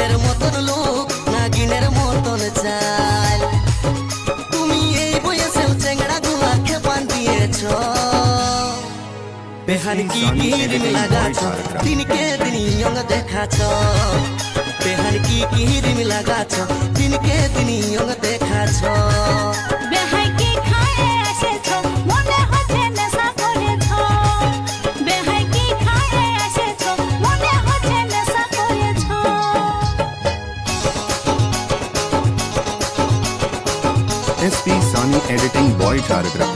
হিরোইনের মতন লোক নাগিনের মতন চাল তুমি এই বয়সেও চেংড়া গুলাকে পান দিয়েছ বেহান কি কিরিম লাগাছ দিনকে দিন ইয়ং দেখাছ বেহান কি কিরিম লাগাছ দিনকে দিন ইয়ং দেখাছ বেহাই কি খায়ে এসেছ মনে হচ্ছে নেশা করেছ বেহাই কি খায়ে এসেছ মনে হচ্ছে নেশা করেছ SP Sani Editing Boy Jhargram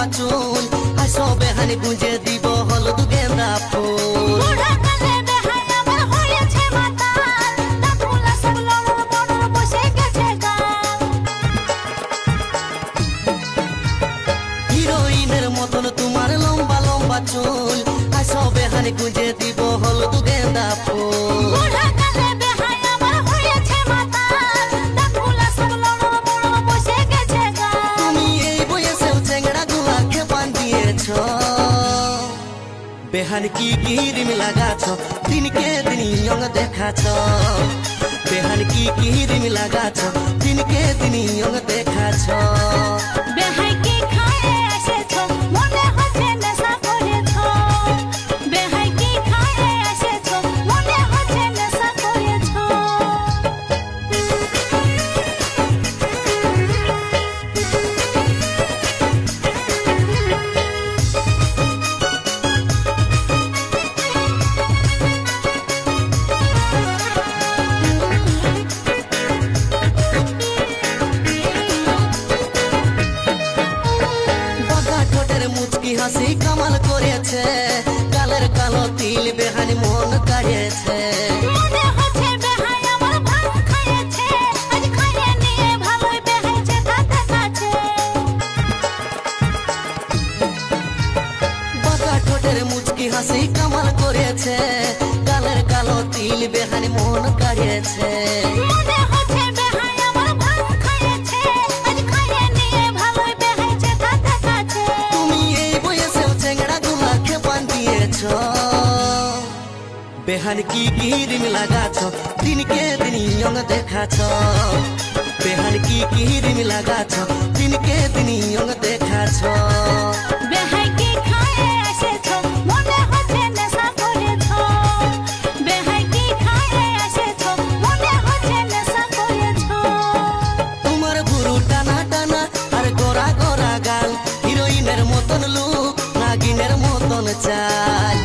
চুল আসো বেহানি গুঁজে দিব হলুদ গেন্দা ফুল বুড়া কালে বেহাই আমার হয়েছে মাতাল দাঁতগুলা সব লড়র বড়র বসে গেছে গাল হিরোইনের মতন তোমার লম্বা লম্বা চুল আসো বেহানি গুঁজে দিব হলুদ গেন্দা ফুল বুড়া কালে বেহাই আমার হয়েছে মাতাল দাঁতগুলা সব লড়র বড়র বসে গেছে গাল তুমি এই বয়সেও চেংড়া গুলাকে পান দিয়েছ বেহান কি কিরিম লাগাছ দিনকে দিন ইয়ং দেখাছ বেহান কি কিরিম লাগাছ দিনকে দিন ইয়ং দেখাছ বেহাই কি খায়ে এসেছ মনে হচ্ছে নেশা করেছ বেহাই কি খায়ে এসেছ মনে হচ্ছে নেশা করেছ মুচকি হাসি কামাল করেছে কালের কালো তিল বেহানি মন কাড়িয়েছে মনে হচ্ছে বেহাই আমার ভাঙ খাইয়েছে আজ খাইয়ে নিয়ে ভালোই বেহাইছে তাতে কাছে বাঁকা ঠোঁটের মুচকি হাসি কামাল করেছে কালের কালো তিল বেহানি মন কাড়িয়েছে মনে হচ্ছে বেহাই আমার ভাঙ খাইয়েছে আজ খাইয়ে নিয়ে ভালোই বেহাইছে তাতে কাছে তুমি এই বয়সেও চেংড়া গুলাকে পান দিয়েছ বেহান কি কিরিম লাগাছ দিনকে দিন ইয়ং দেখাছ বেহান কি কিরিম লাগাছ দিনকে দিন ইয়ং দেখাছ বেহাই কি খায়ে এসেছ মনে হচ্ছে নেশা করেছ বেহাই কি খায়ে এসেছ মনে হচ্ছে নেশা করেছ তোমার ভুরু টানা টানা আর গোরা গোরা গাল হিরোইনের মতন লুক নাগিনের মতন চাল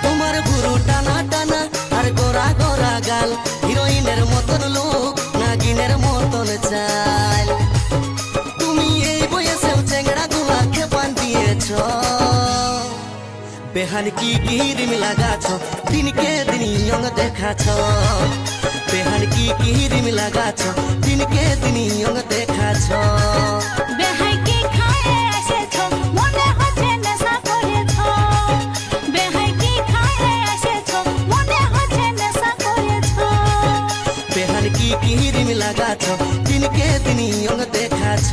তোমার ভুরু টানা টানা আর গোরা গোরা গাল হিরোইনের মতন লুক নাগিনের মতন চাল তুমি এই বয়সেও চেংড়া গুলাকে পান দিয়েছ বেহান কি কিরিম লাগাছ দিনকে দিন ইয়ং দেখাছ বেহান কি কিরিম লাগাছ দিনকে দিন ইয়ং দেখাছ বেহাই কি খায়ে এসেছ মনে হচ্ছে নেশা করেছ বেহাই কি খায়ে এসেছ মনে হচ্ছে নেশা করেছ বেহান কি কিরিম লাগাছ দিনকে দিন ইয়ং দেখাছ